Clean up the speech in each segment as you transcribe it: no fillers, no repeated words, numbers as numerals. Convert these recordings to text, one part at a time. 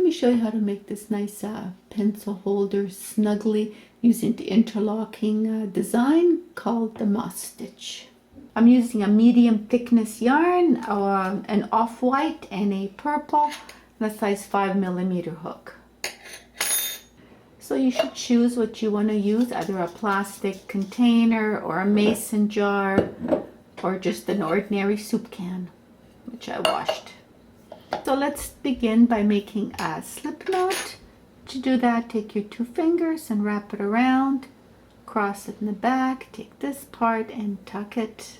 me show you how to make this nice pencil holder snugly using the interlocking design called the moss stitch. I'm using a medium thickness yarn, an off-white and a purple, and a size 5mm hook. So you should choose what you want to use, either a plastic container or a mason jar or just an ordinary soup can, which I washed. So let's begin by making a slip knot. To do that, take your 2 fingers and wrap it around, cross it in the back, take this part and tuck it,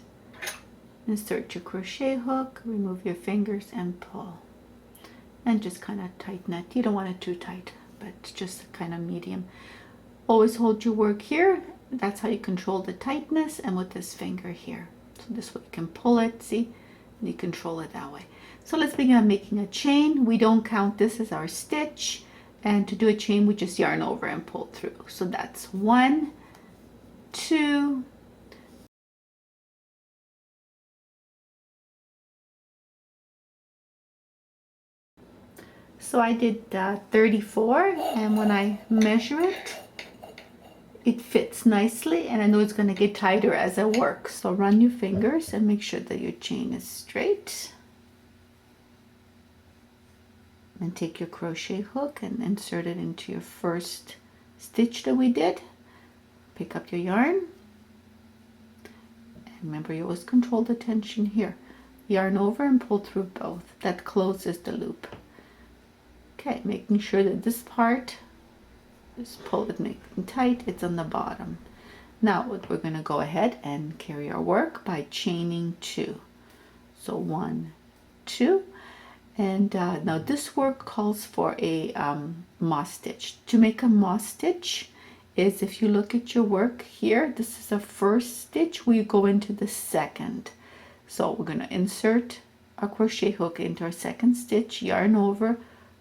insert your crochet hook, remove your fingers and pull. And just kind of tighten it. You don't want it too tight, but just kind of medium. Always hold your work here. That's how you control the tightness, and with this finger here. So this way you can pull it, see? And you control it that way. So let's begin making a chain. We don't count this as our stitch. And to do a chain, we just yarn over and pull through. So that's 1, 2, so I did 34, and when I measure it, it fits nicely, and I know it's going to get tighter as I work. So run your fingers and make sure that your chain is straight. And take your crochet hook and insert it into your first stitch that we did. Pick up your yarn. And remember, you always control the tension here. Yarn over and pull through both. That closes the loop. Okay, making sure that this part, just pull it making tight, it's on the bottom. Now we're going to go ahead and carry our work by chaining 2. So 1, 2. And now this work calls for a moss stitch. To make a moss stitch is, if you look at your work here, this is a first stitch, we go into the second. So we're going to insert our crochet hook into our second stitch, yarn over,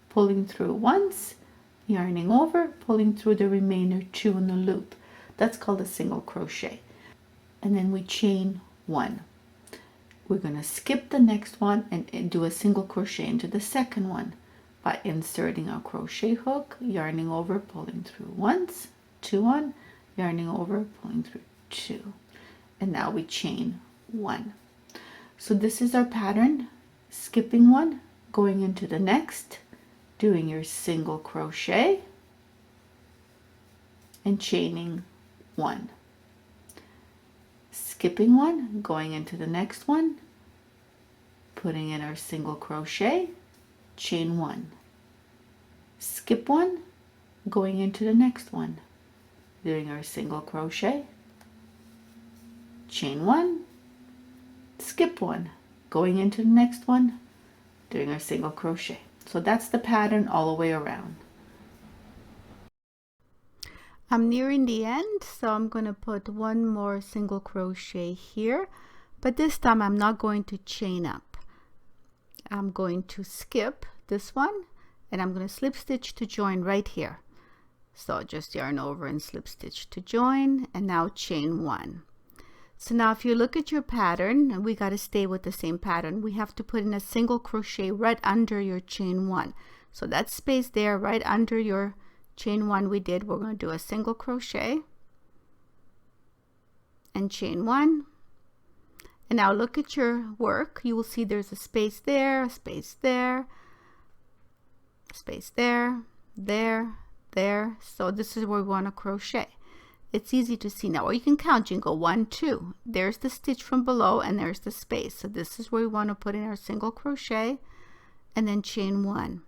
pulling through once, yarning over, pulling through the remainder 2 in the loop. That's called a single crochet. And then we chain 1. We're going to skip the next one and do a single crochet into the second one by inserting our crochet hook, yarning over, pulling through once, 2 on, yarning over, pulling through 2. And now we chain 1. So this is our pattern: skipping 1, going into the next, doing your single crochet and chaining 1. Skipping 1, going into the next one, putting in our single crochet, chain 1. Skip 1, going into the next one, doing our single crochet, chain 1, skip 1, going into the next one, doing our single crochet. So that's the pattern all the way around. I'm nearing the end, so I'm going to put 1 more single crochet here, but this time I'm not going to chain up. I'm going to skip this one, and I'm going to slip stitch to join right here. So just yarn over and slip stitch to join, and now chain 1. So now if you look at your pattern, and we got to stay with the same pattern, we have to put in a single crochet right under your chain 1. So that space there right under your chain 1 we did, we're going to do a single crochet and chain 1. And now look at your work. You will see there's a space there, a space there, a space there, there, there. So this is where we want to crochet. It's easy to see now, or you can count. You can go 1, 2. There's the stitch from below, and there's the space. So this is where we want to put in our single crochet and then chain 1.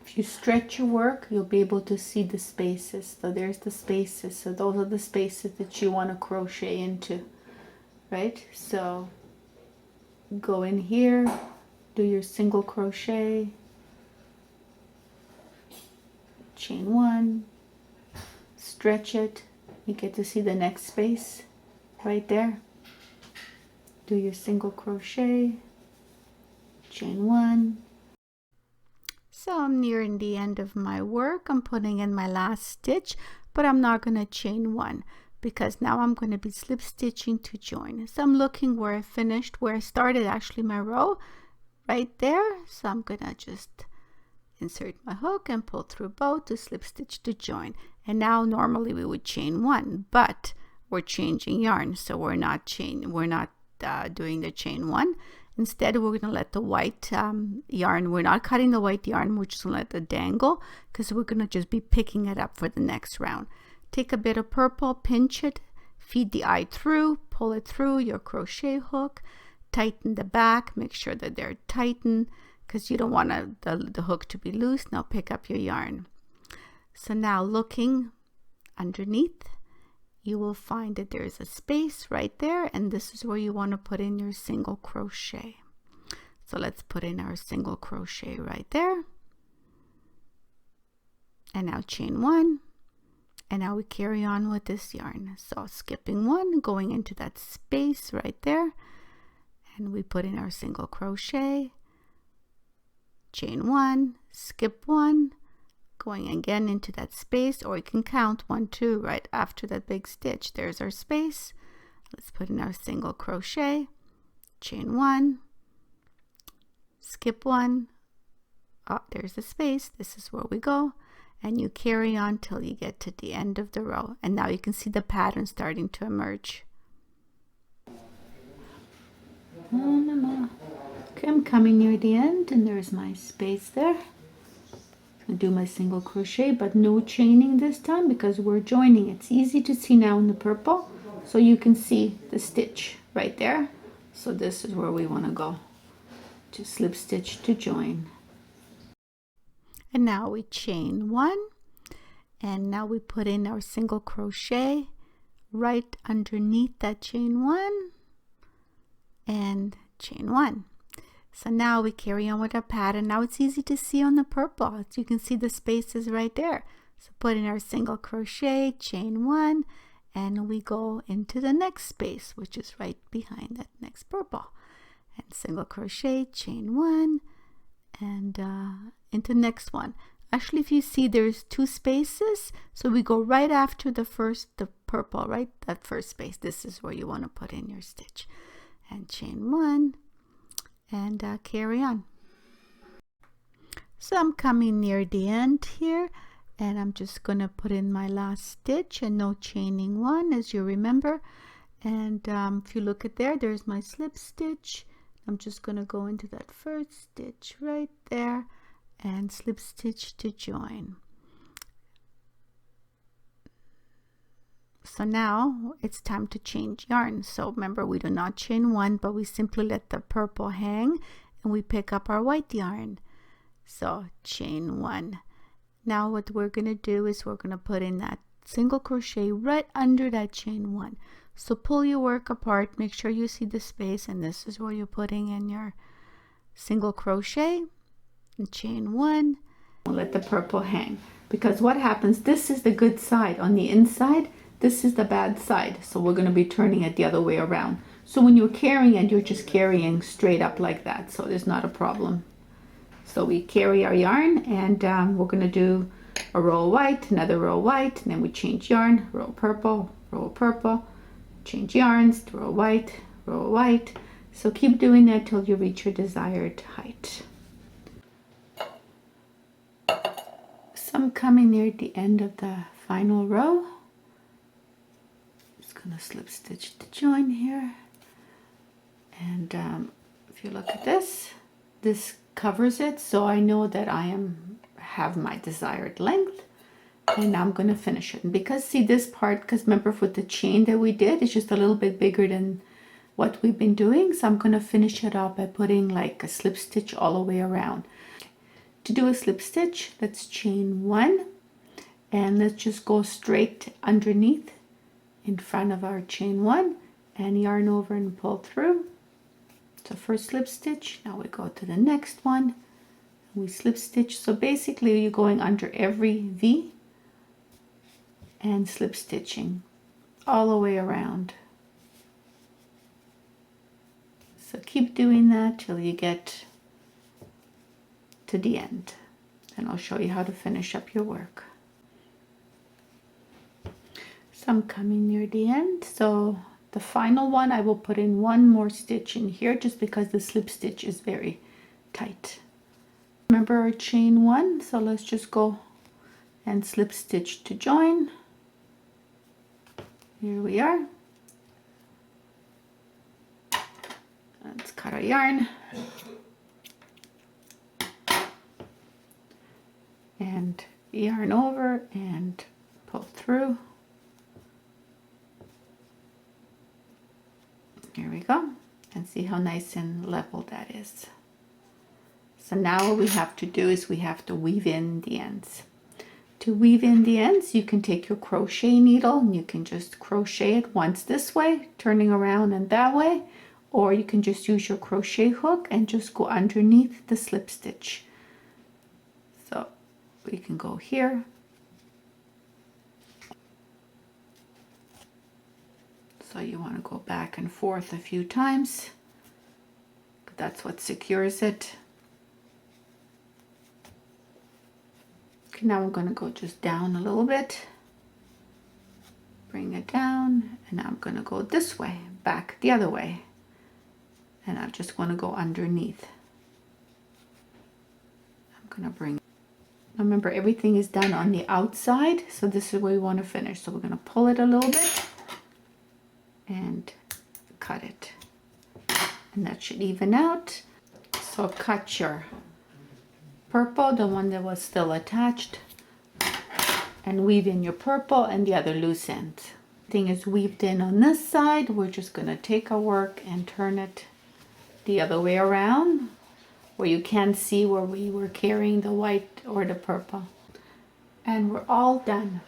If you stretch your work, you'll be able to see the spaces. So there's the spaces. So those are the spaces that you want to crochet into, right? So go in here, do your single crochet, chain 1, stretch it. You get to see the next space right there. Do your single crochet, chain 1. So I'm nearing the end of my work. I'm putting in my last stitch, but I'm not going to chain 1 because now I'm going to be slip stitching to join. So I'm looking where I finished, where I started actually my row, right there. So I'm gonna just insert my hook and pull through both to slip stitch to join. And now normally we would chain one, but we're changing yarn, so we're not doing the chain one. Instead, we're going to let the white yarn, we're not cutting the white yarn, we're just going to let it dangle, because we're going to just be picking it up for the next round. Take a bit of purple, pinch it, feed the eye through, pull it through your crochet hook, tighten the back, make sure that they're tightened, because you don't want the hook to be loose. Now pick up your yarn. So now looking underneath, you will find that there's a space right there, and this is where you want to put in your single crochet. So let's put in our single crochet right there. And now chain one, and now we carry on with this yarn. So skipping one, going into that space right there, and we put in our single crochet, chain one, skip one, going again into that space, or you can count 1, 2 right after that big stitch. There's our space. Let's put in our single crochet, chain one, skip one. Oh, there's the space. This is where we go, and you carry on till you get to the end of the row. And now you can see the pattern starting to emerge. Okay, I'm coming near the end, and there's my space there. Do my single crochet, but no chaining this time because we're joining. It's easy to see now in the purple, so you can see the stitch right there. So this is where we want to go, to slip stitch to join. And now we chain one, and now we put in our single crochet right underneath that chain one, and chain one. So now we carry on with our pattern. Now it's easy to see on the purple. As you can see, the spaces right there. So put in our single crochet, chain one, and we go into the next space, which is right behind that next purple. And single crochet, chain one, and into the next one. Actually, if you see, there's 2 spaces, so we go right after the purple, right? That first space. This is where you want to put in your stitch. And chain one, and carry on. So I'm coming near the end here, and I'm just going to put in my last stitch, and no chaining one, as you remember. And if you look at there's my slip stitch. I'm just going to go into that first stitch right there and slip stitch to join. So now it's time to change yarn. So remember, we do not chain one, but we simply let the purple hang, and we pick up our white yarn. So chain one. Now what we're going to do is we're going to put in that single crochet right under that chain one. So pull your work apart, make sure you see the space, and this is where you're putting in your single crochet and chain one. Let the purple hang, because what happens, this is the good side on the inside. This is the bad side, so we're going to be turning it the other way around. So when you're carrying it, you're just carrying straight up like that, so there's not a problem. So we carry our yarn, and we're going to do a row of white, another row of white, and then we change yarn, row of purple, change yarns, row of white. So keep doing that till you reach your desired height. So I'm coming near the end of the final row. Gonna slip stitch to join here, and if you look at this covers it, so I know that I have my desired length, and now I'm going to finish it. And because see this part, because remember with the chain that we did, it's just a little bit bigger than what we've been doing, so I'm going to finish it off by putting like a slip stitch all the way around. To do a slip stitch, let's chain one, and let's just go straight underneath in front of our chain one, and yarn over and pull through. So first slip stitch, now we go to the next one, we slip stitch. So basically you're going under every V and slip stitching all the way around. So keep doing that till you get to the end, and I'll show you how to finish up your work. So I'm coming near the end, so the final one I will put in one more stitch in here, just because the slip stitch is very tight. Remember our chain 1, so let's just go and slip stitch to join. Here we are. Let's cut our yarn and yarn over and pull through. Here we go, and see how nice and level that is. So now what we have to do is we have to weave in the ends. To weave in the ends, you can take your crochet needle and you can just crochet it once this way, turning around and that way, or you can just use your crochet hook and just go underneath the slip stitch. So we can go here. So you want to go back and forth a few times. That's what secures it. Okay, now I'm going to go just down a little bit. Bring it down, and I'm going to go this way, back the other way. And I just want to go underneath. I'm going to bring. Now remember, everything is done on the outside, so this is where we want to finish. So we're going to pull it a little bit and cut it. And that should even out. So cut your purple, the one that was still attached, and weave in your purple and the other loose end. Thing is weaved in on this side. We're just going to take our work and turn it the other way around, where you can't see where we were carrying the white or the purple. And we're all done.